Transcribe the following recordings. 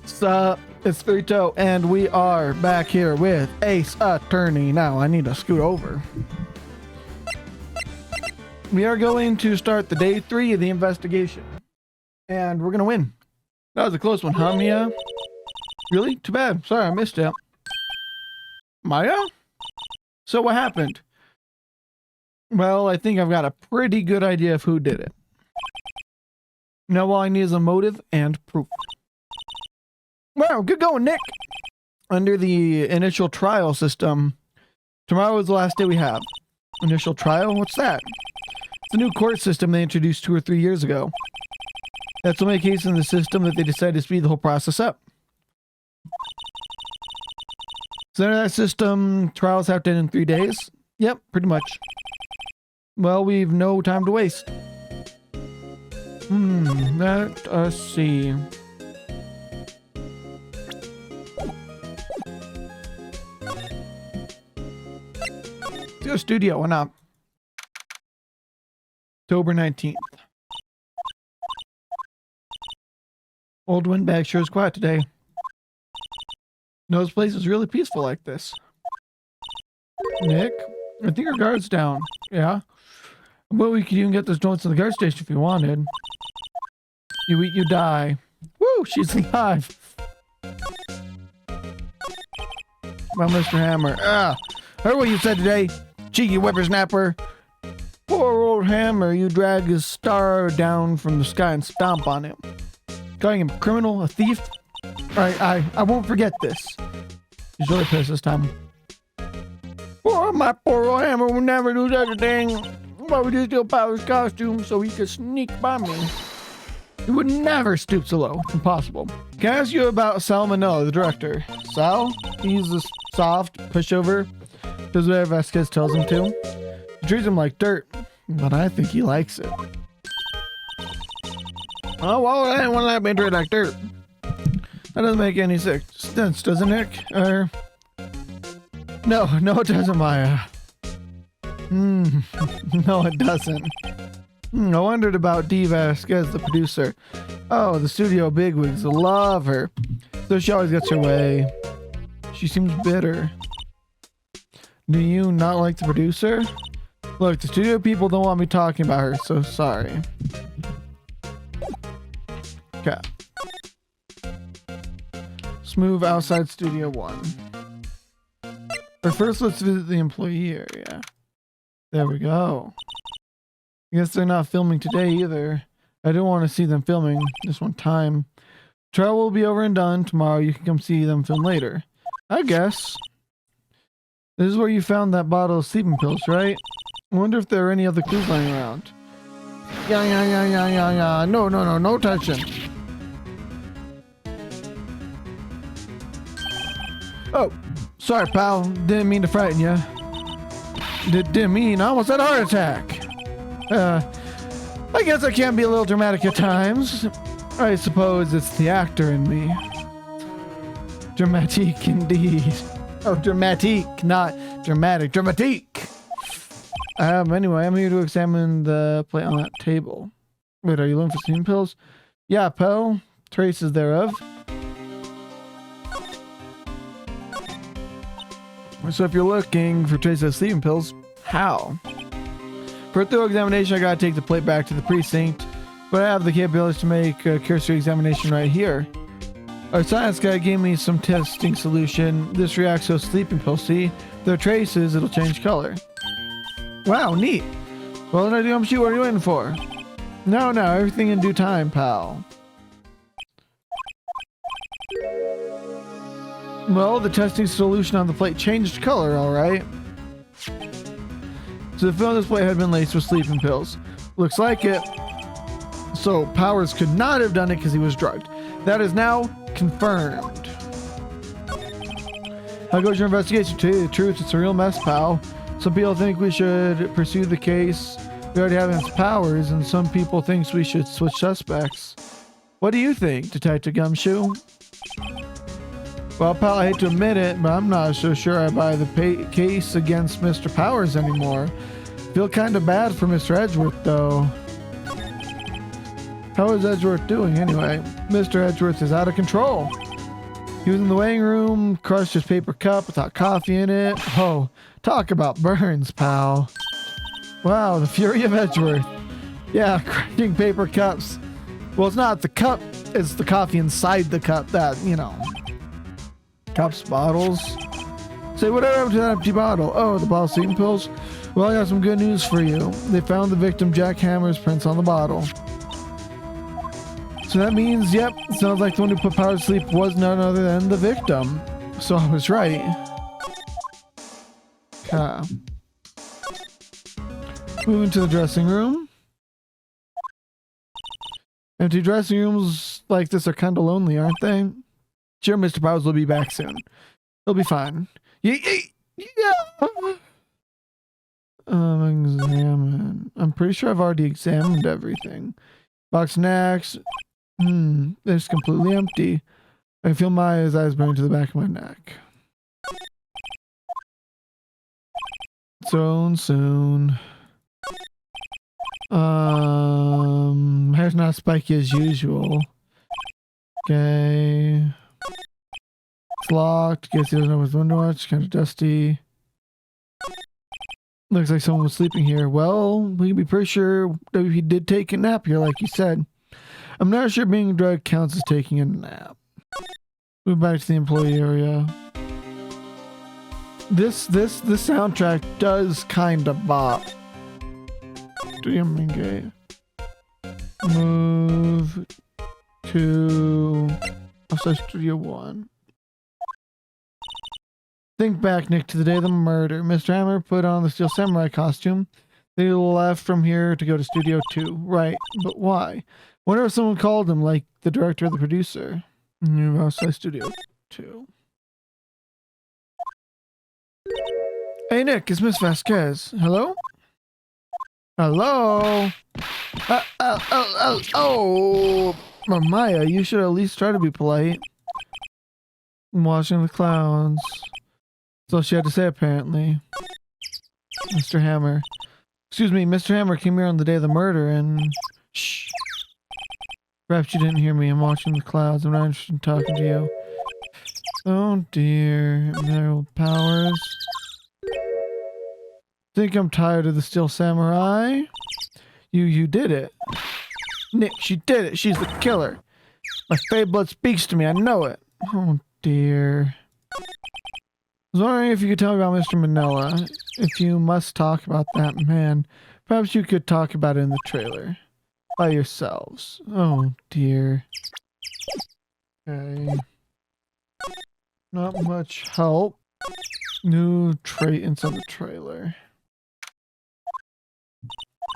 Sup, it's Three Toe, and we are back here with Ace Attorney. Now, I need to scoot over. We are going to start the day 3 of the investigation, and we're going to win. That was a close one, huh, Mia? Really? Too bad. Sorry, I missed it. Maya? So what happened? Well, I think I've got a pretty good idea of who did it. Now all I need is a motive and proof. Wow, good going, Nick! Under the initial trial system, tomorrow is the last day we have. Initial trial? What's that? It's a new court system they introduced 2 or 3 years ago. That's so many cases in the system that they decided to speed the whole process up. So under that system, trials have to end in 3 days? Yep, pretty much. Well, we've no time to waste. Let us see. Let's go studio, why not? October 19th. Old Windbag sure is quiet today. No, this place is really peaceful like this. Nick? I think our guard's down. Yeah? Well, we could even get those donuts in the guard station if you wanted. You eat, you die. Woo! She's alive! Well, Mr. Hammer. Heard what you said today, cheeky whippersnapper. Poor old Hammer, you drag his star down from the sky and stomp on him. Calling him a criminal, a thief? Alright, I won't forget this. He's really pissed this time. Oh, my poor old Hammer would never do such a thing. Why would you steal Powder's costume so he could sneak by me? He would never stoop so low. It's impossible. Can I ask you about Salmonella, the director? Sal? He's a soft pushover. Does whatever Vasquez tells him to. He treats him like dirt, but I think he likes it. Oh, well, I didn't want to let me treat like dirt. That doesn't make any sense, does it, Nick? No, it doesn't, Maya. No, it doesn't. I wondered about Dee Vasquez, the producer. Oh, the studio bigwigs love her. So she always gets her way. She seems bitter. Do you not like the producer? Look, the studio people don't want me talking about her, so sorry. Okay. Let's move outside Studio 1. But first, let's visit the employee area. There we go. I guess they're not filming today either. I don't want to see them filming this one time. Trial will be over and done. Tomorrow you can come see them film later. I guess. This is where you found that bottle of sleeping pills, right? I wonder if there are any other clues lying around. Yeah. No touching. Oh, sorry, pal. Didn't mean to frighten you. Didn't mean I almost had a heart attack. I guess I can be a little dramatic at times. I suppose it's the actor in me. Dramatique indeed. Oh, dramatique, not dramatic. Dramatique! Anyway, I'm here to examine the plate on that table. Wait, are you looking for sleeping pills? Yeah, pal. Traces thereof. So if you're looking for traces of sleeping pills, how? For a thorough examination, I gotta take the plate back to the precinct, but I have the capability to make a cursory examination right here. Our science guy gave me some testing solution. This reacts to a sleeping pill. See? If there are traces, it'll change color. Wow, neat. Well, then I do come shoot. What are you waiting for? No, everything in due time, pal. Well, the testing solution on the plate changed color, alright. So the film on this plate had been laced with sleeping pills. Looks like it. So Powers could not have done it because he was drugged. That is now confirmed. How goes your investigation? To tell you the truth, it's a real mess, pal. Some people think we should pursue the case. We already have its powers, and some people think we should switch suspects. What do you think, Detective Gumshoe? Well, pal, I hate to admit it, but I'm not so sure I buy the case against Mr. Powers anymore. Feel kind of bad for Mr. Edgeworth, though. How is Edgeworth doing, anyway? Mr. Edgeworth is out of control. He was in the waiting room, crushed his paper cup with hot coffee in it. Oh, talk about burns, pal. Wow, the fury of Edgeworth. Yeah, crushing paper cups. Well, it's not the cup, it's the coffee inside the cup that, you know. Cups, bottles. Say, whatever happened to that empty bottle? Oh, the bottle of sleeping pills? Well, I got some good news for you. They found the victim Jack Hammer's prints on the bottle. So that means, yep, it sounds like the one who put Power to sleep was none other than the victim. So I was right. Moving to the dressing room. Empty dressing rooms like this are kind of lonely, aren't they? Sure, Mr. Powers will be back soon. He'll be fine. Yeah. Examine. I'm pretty sure I've already examined everything. Box snacks. It's completely empty. I feel my eyes burning to the back of my neck. Soon. Hair's not spiky as usual. Okay. It's locked. Guess he doesn't know his window watch. Kind of dusty. Looks like someone was sleeping here. Well, we can be pretty sure that he did take a nap here, like you said. I'm not sure being drugged counts as taking a nap. Move back to the employee area. This soundtrack does kind of bop. Move to outside Studio 1. Think back, Nick, to the day of the murder. Mr. Hammer put on the Steel Samurai costume. They left from here to go to Studio 2. Right, but why? Wonder if someone called him, like the director or the producer. Outside Studio 2. Hey, Nick, it's Miss Vasquez. Hello? Hello? Oh, Maya, you should at least try to be polite. I'm watching the clowns. That's all she had to say, apparently. Mr. Hammer. Excuse me, Mr. Hammer came here on the day of the murder and... Shh. Perhaps you didn't hear me. I'm watching the clouds. I'm not interested in talking to you. Oh dear. Mineral powers. Think I'm tired of the Steel Samurai? You did it. Nick, she did it. She's the killer. My fey blood speaks to me. I know it. Oh dear. I was wondering if you could tell me about Mr. Manila. If you must talk about that man, perhaps you could talk about it in the trailer. By yourselves. Oh dear. Okay. Not much help. New trait inside the trailer.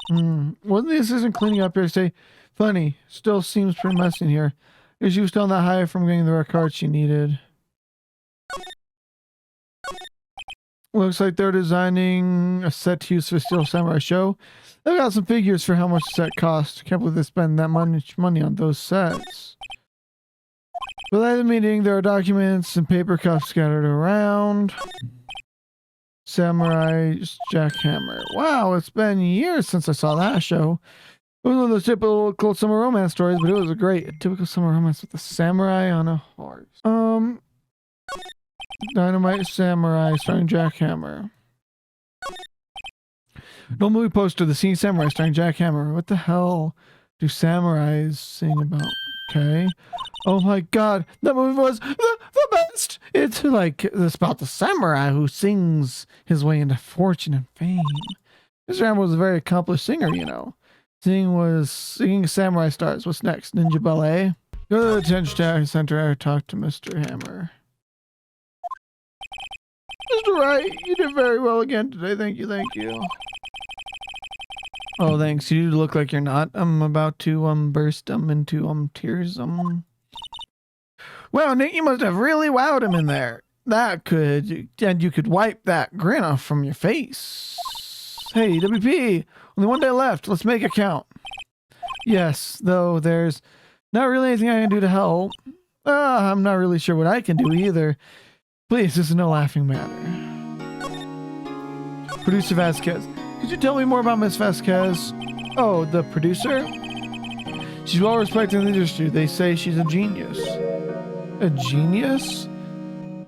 Wasn't the assistant cleaning up here today? Funny. Still seems pretty messy in here. Is she was still not high from getting the rare card she needed. Looks like they're designing a set to use for the Steel Samurai show. They've got some figures for how much the set cost. Can't believe they spend that much money on those sets. But at the meeting, there are documents and paper cups scattered around. Samurai's Jackhammer. Wow, it's been years since I saw that show. It was one of those typical summer romance stories, but it was a typical summer romance with a samurai on a horse. Dynamite Samurai starring Jackhammer. No movie poster, The Scene Samurai starring Jackhammer. What the hell do samurais sing about? Okay. Oh my god, that movie was the best! It's about the samurai who sings his way into fortune and fame. Mr. Hammer was a very accomplished singer, you know. Singing samurai stars. What's next? Ninja ballet? Go to the detention center and talk to Mr. Hammer. Mr. Wright, you did very well again today. Thank you. Oh, thanks. You look like you're not. I'm about to burst into tears. Well, Nick, you must have really wowed him in there. And you could wipe that grin off from your face. Hey, WP, only one day left. Let's make it count. Yes, though there's not really anything I can do to help. I'm not really sure what I can do either. Please, this is no laughing matter. Producer Vasquez. Could you tell me more about Miss Vasquez? Oh, the producer? She's well respected in the industry. They say she's a genius. A genius?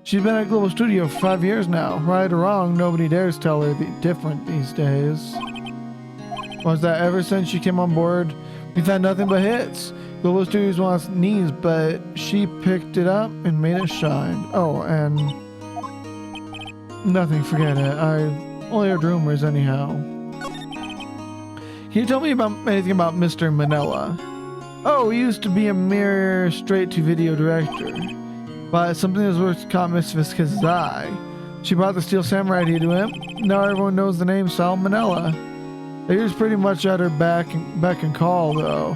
She's been at Global Studio for 5 years now. Right or wrong, nobody dares tell her different these days. Was that ever since she came on board? We've had nothing but hits. Global Studios wants knees, but she picked it up and made it shine. Oh, and nothing, forget it. I only heard rumors anyhow. Can you tell me about anything about Mr. Manila? Oh, he used to be a mere straight-to-video director. But something that was worth caught Miss Visca's eye. She brought the Steel Samurai idea to him. Now everyone knows the name Sal Manila. He was pretty much at her beck and call, though.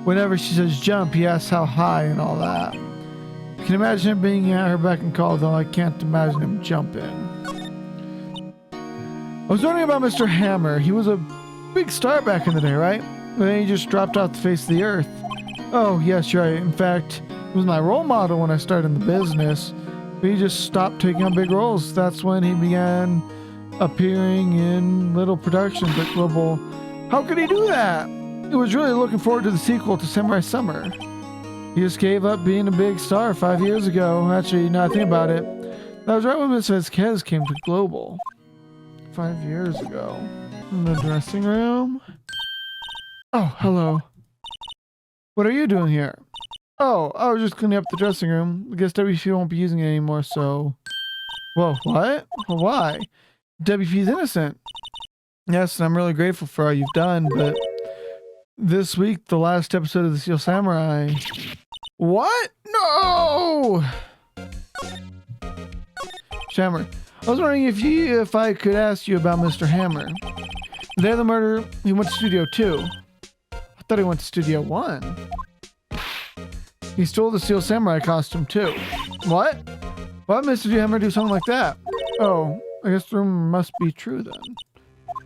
Whenever she says jump, he asks how high and all that. I can imagine him being at her beck and call, though I can't imagine him jumping. I was wondering about Mr. Hammer. He was a big star back in the day, right? But then he just dropped off the face of the earth. Oh, yes, you're right. In fact, he was my role model when I started in the business. But he just stopped taking on big roles. That's when he began appearing in little productions at Global. How could he do that? He was really looking forward to the sequel to Samurai Summer. He just gave up being a big star 5 years ago. Actually, now I think about it, that was right when Miss Vasquez came to Global. 5 years ago. In the dressing room? Oh, hello. What are you doing here? Oh, I was just cleaning up the dressing room. I guess WP won't be using it anymore, so... Whoa, what? Why? WP's innocent. Yes, I'm really grateful for all you've done, but... This week, the last episode of The Steel Samurai... What? No! Hammer. I was wondering if I could ask you about Mr. Hammer. The day of the murder, he went to Studio 2. I thought he went to Studio 1. He stole the Steel Samurai costume, too. What? Why would Mr. Hammer do something like that? Oh, I guess the rumor must be true, then.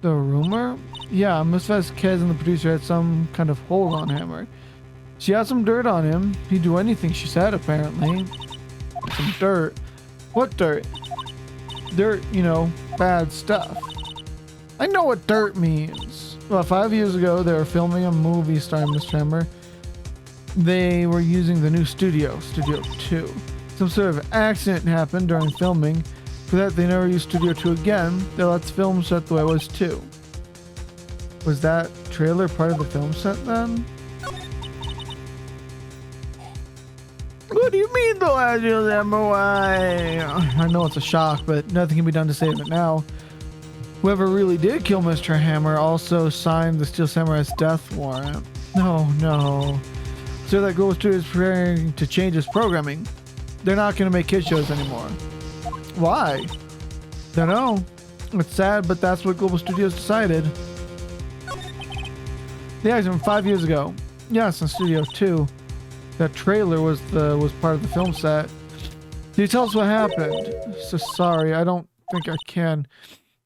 The rumor? Yeah, Miss Vasquez and the producer had some kind of hold on Hammer. She had some dirt on him. He'd do anything she said, apparently. Some dirt. What dirt? Dirt, you know, bad stuff. I know what dirt means. Well, 5 years ago, they were filming a movie starring Mr. Hammer. They were using the new studio, Studio 2. Some sort of accident happened during filming. For that, they never used Studio 2 again. They let the film set the way it was, too. Was that trailer part of the film set, then? What do you mean the last year's MOI? I know it's a shock, but nothing can be done to save it now. Whoever really did kill Mr. Hammer also signed the Steel Samurai's death warrant. No. So that Global Studio is preparing to change its programming. They're not going to make kid shows anymore. Why? Don't know. It's sad, but that's what Global Studios decided. The accident 5 years ago. Yes, in Studio 2. That trailer was part of the film set. Can you tell us what happened? So sorry, I don't think I can.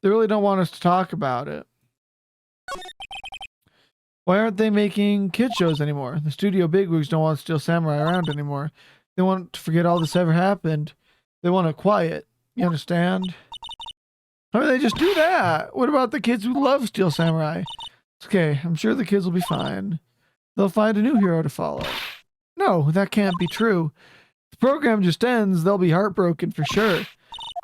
They really don't want us to talk about it. Why aren't they making kid shows anymore? The studio bigwigs don't want Steel Samurai around anymore. They want to forget all this ever happened. They want it quiet. You understand? How do they just do that? What about the kids who love Steel Samurai? It's okay, I'm sure the kids will be fine. They'll find a new hero to follow. No, that can't be true. If the program just ends, they'll be heartbroken for sure.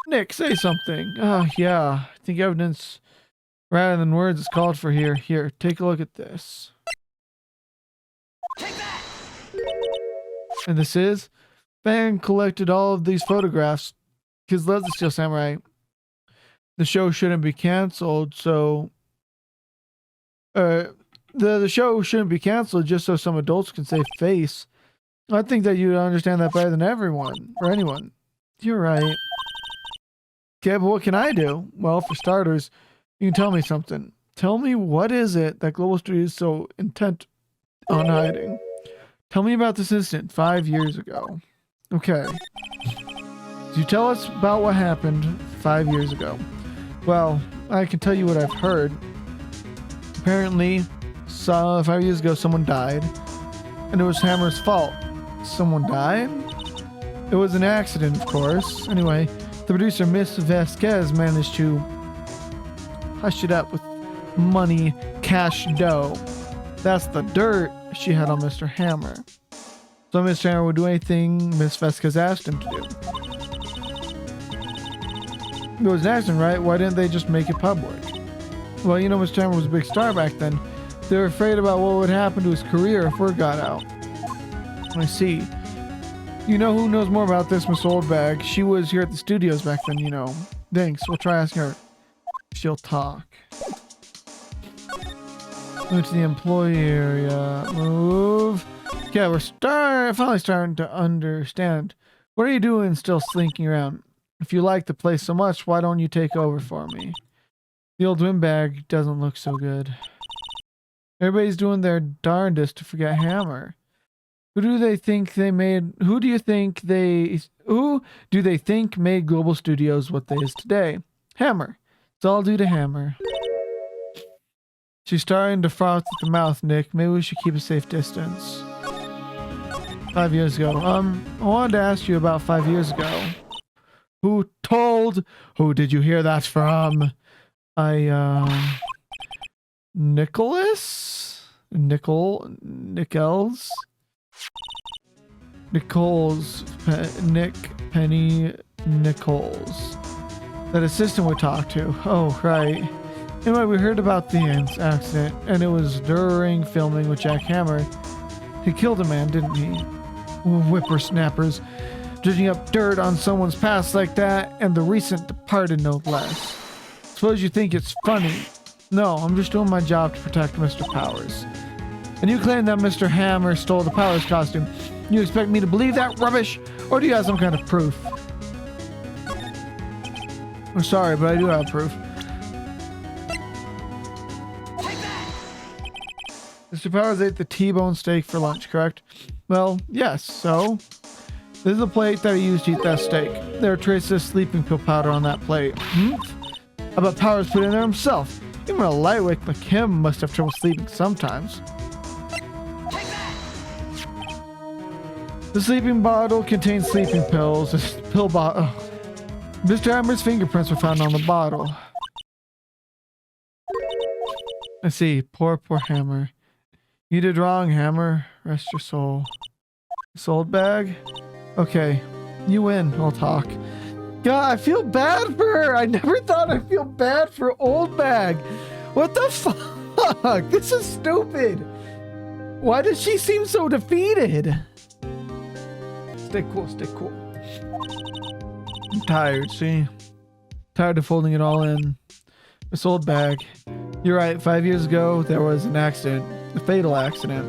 Nick, say something. Oh, yeah. I think evidence rather than words is called for here. Here, take a look at this. Take that! And this is? Fan collected all of these photographs. Kids love the Steel Samurai. The show shouldn't be canceled, so... The show shouldn't be canceled just so some adults can save face. I think that you understand that better than everyone, or anyone. You're right. Okay, but what can I do? Well, for starters, you can tell me something. Tell me what is it that Global Studios is so intent on hiding. Tell me about this incident 5 years ago. Okay. So you tell us about what happened 5 years ago. Well, I can tell you what I've heard. Apparently, 5 years ago, someone died, and it was Hammer's fault. Someone died? It was an accident, of course. Anyway, the producer, Miss Vasquez, managed to hush it up with money, cash dough. That's the dirt she had on Mr. Hammer. So Mr. Hammer would do anything Miss Vesquez asked him to do. It was an accident, right? Why didn't they just make it public? Well, you know, Mr. Hammer was a big star back then. They were afraid about what would happen to his career if word got out. I see. You know who knows more about this, Miss Oldbag? She was here at the studios back then, you know. Thanks. We'll try asking her. She'll talk. Move to the employee area. Move. Yeah, we're finally starting to understand. What are you doing still slinking around? If you like the place so much, why don't you take over for me? The old windbag doesn't look so good. Everybody's doing their darndest to forget Hammer. Who do they think made Global Studios what they is today? Hammer. It's all due to Hammer. She's starting to froth at the mouth, Nick. Maybe we should keep a safe distance. 5 years ago. I wanted to ask you about 5 years ago. Who did you hear that from? Nichols? Nick Penny Nichols. That assistant we talked to. Oh, right. Anyway, we heard about the accident, and it was during filming with Jack Hammer. He killed a man, didn't he? Whippersnappers. Dredging up dirt on someone's past like that, and the recent departed no less. Suppose you think it's funny. No, I'm just doing my job to protect Mr. Powers. And you claim that Mr. Hammer stole the Powers costume. You expect me to believe that rubbish? Or do you have some kind of proof? I'm sorry, but I do have proof. Mr. Powers ate the T-bone steak for lunch, correct? Well, yes, so... This is the plate that he used to eat that steak. There are traces of sleeping pill powder on that plate. I bet Powers put it in there himself. Even a lightweight like him must have trouble sleeping sometimes. The sleeping bottle contains sleeping pills. This pill bottle. Mr. Hammer's fingerprints were found on the bottle. I see. Poor Hammer. You did wrong, Hammer. Rest your soul. Sold bag? Okay. You win. I'll talk. God, I feel bad for her. I never thought I'd feel bad for Old Bag. What the fuck? This is stupid. Why does she seem so defeated? Stay cool, stay cool. I'm tired, see? Tired of folding it all in. This Old Bag. You're right, 5 years ago, there was an accident. A fatal accident.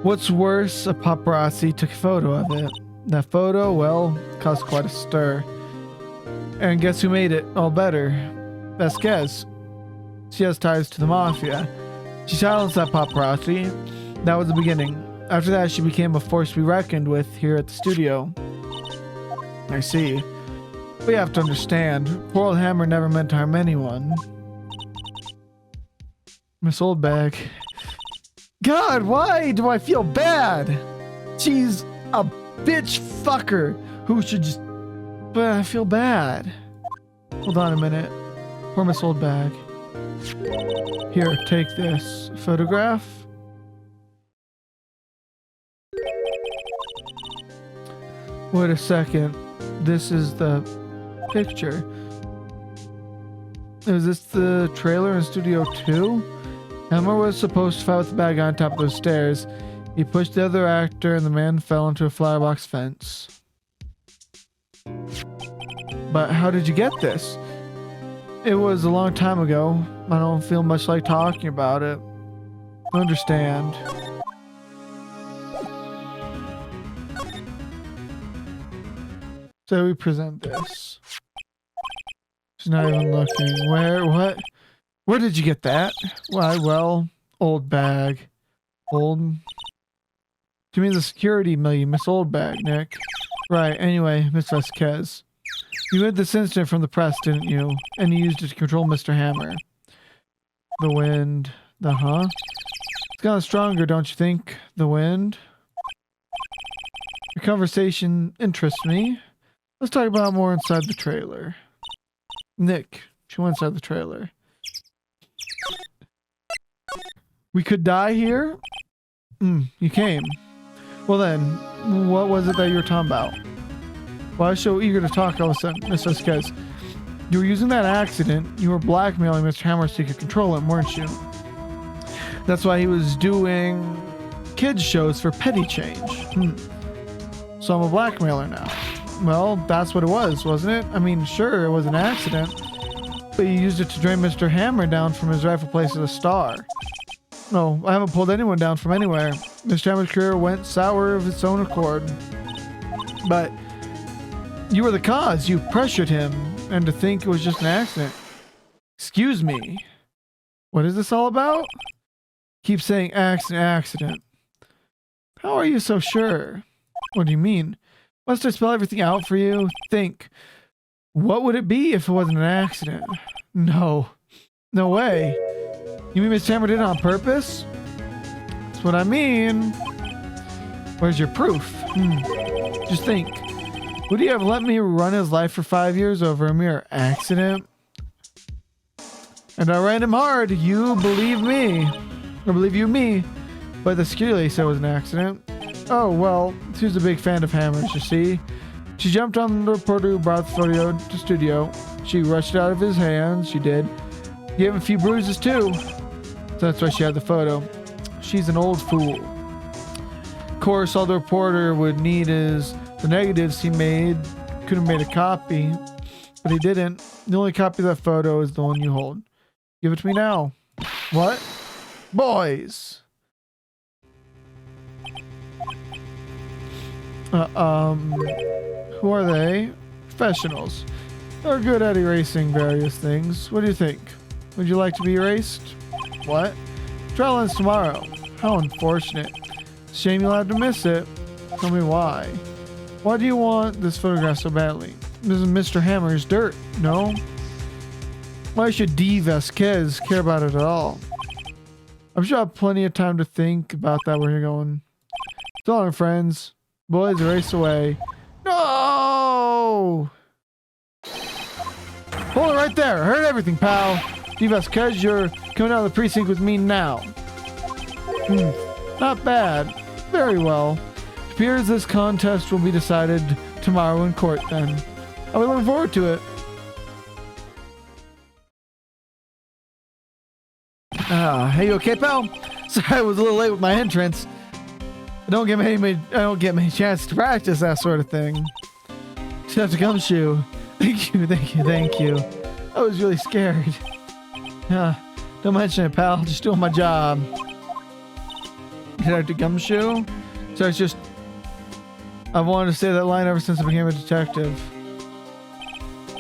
What's worse, a paparazzi took a photo of it. That photo, well, caused quite a stir. And guess who made it all better? Vasquez. She has ties to the mafia. She silenced that paparazzi. That was the beginning. After that, she became a force to be reckoned with here at the studio. I see. We have to understand, poor old Hammer never meant to harm anyone. Miss Oldbag. God, why do I feel bad? She's a bitch fucker who should just... But I feel bad. Hold on a minute. Poor Miss Oldbag. Here, take this. Photograph? Wait a second. This is the picture. Is this the trailer in Studio 2? Hammer was supposed to fight with the bad guy on top of those stairs. He pushed the other actor and the man fell into a flower box fence. But how did you get this? It was a long time ago. I don't feel much like talking about it. I understand. So we present this. She's not even looking. What? Where did you get that? Why, well, Old Bag. Old? You mean the security million, Miss Old Bag, Nick? Right, anyway, Miss Vasquez. You had this incident from the press, didn't you? And you used it to control Mr. Hammer. The wind. It's gotten stronger, don't you think? The wind? Your conversation interests me. Let's talk about more inside the trailer. Nick, she went inside the trailer. We could die here? You came. Well then, what was it that you were talking about? Why was so eager to talk all of a sudden, Mr. Vasquez? You were using that accident. You were blackmailing Mr. Hammer so you could control him, weren't you? That's why he was doing kids shows for petty change. So I'm a blackmailer now. Well, that's what it was, wasn't it? I mean, sure, it was an accident, but you used it to drain Mr. Hammer down from his rightful place as a star. No, I haven't pulled anyone down from anywhere. Mr. Hammer's career went sour of its own accord. But you were the cause. You pressured him, and to think it was just an accident. Excuse me. What is this all about? Keep saying accident. How are you so sure? What do you mean? Must I spell everything out for you? Think. What would it be if it wasn't an accident? No. No way. You mean Mr. Hammer did it on purpose? That's what I mean. Where's your proof? Just think. Would he have let me run his life for 5 years over a mere accident? And I ran him hard. You believe me. Or believe you me. But the security lady said it was an accident. Oh, well, she was a big fan of Hammers, you see. She jumped on the reporter who brought the photo to studio. She rushed it out of his hands. She did. Gave him a few bruises, too. So that's why she had the photo. She's an old fool. Of course, all the reporter would need is the negatives he made. Could have made a copy, but he didn't. The only copy of that photo is the one you hold. Give it to me now. What? Boys! Who are they? Professionals. They're good at erasing various things. What do you think? Would you like to be erased? What? Trial ends tomorrow. How unfortunate. Shame you'll have to miss it. Tell me why. Why do you want this photograph so badly? This is Mr. Hammer's dirt, no? Why should D. Vasquez care about it at all? I'm sure I have plenty of time to think about that where you're going. So long, friends. Boys, race away. No! Hold it right there. I heard everything, pal. D. Vasquez, you're coming out of the precinct with me now. Not bad. Very well. It appears this contest will be decided tomorrow in court then. I'll be looking forward to it. Hey, you okay, pal? Sorry I was a little late with my entrance. I don't get many chances to practice that sort of thing. Just have to gumshoe. Thank you. I was really scared. Don't mention it, pal. Just doing my job. Did I have to gumshoe? So it's just... I've wanted to say that line ever since I became a detective.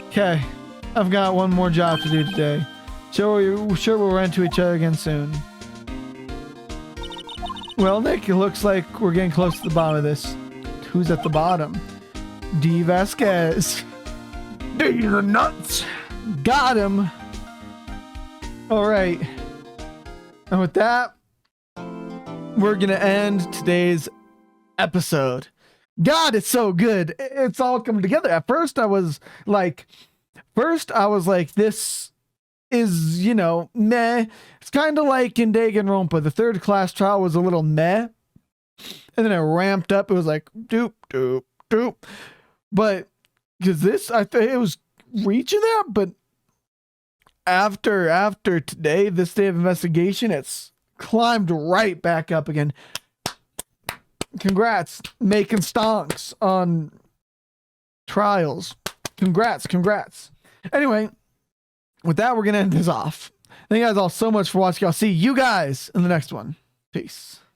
Okay. I've got one more job to do today. Sure we'll run into each other again soon. Well, Nick, it looks like we're getting close to the bottom of this. Who's at the bottom? D. Vasquez. D. the nuts. Got him. All right. And with that, we're going to end today's episode. God, it's so good. It's all coming together. At first, I was like, this is, meh. It's kind of like in Danganronpa. The third class trial was a little meh. And then it ramped up. It was like, doop, doop, doop. But, because this, I think it was reaching that, but after today, this day of investigation, it's climbed right back up again. Congrats, making stonks on trials. Congrats. Anyway, with that, we're going to end this off. Thank you guys all so much for watching. I'll see you guys in the next one. Peace.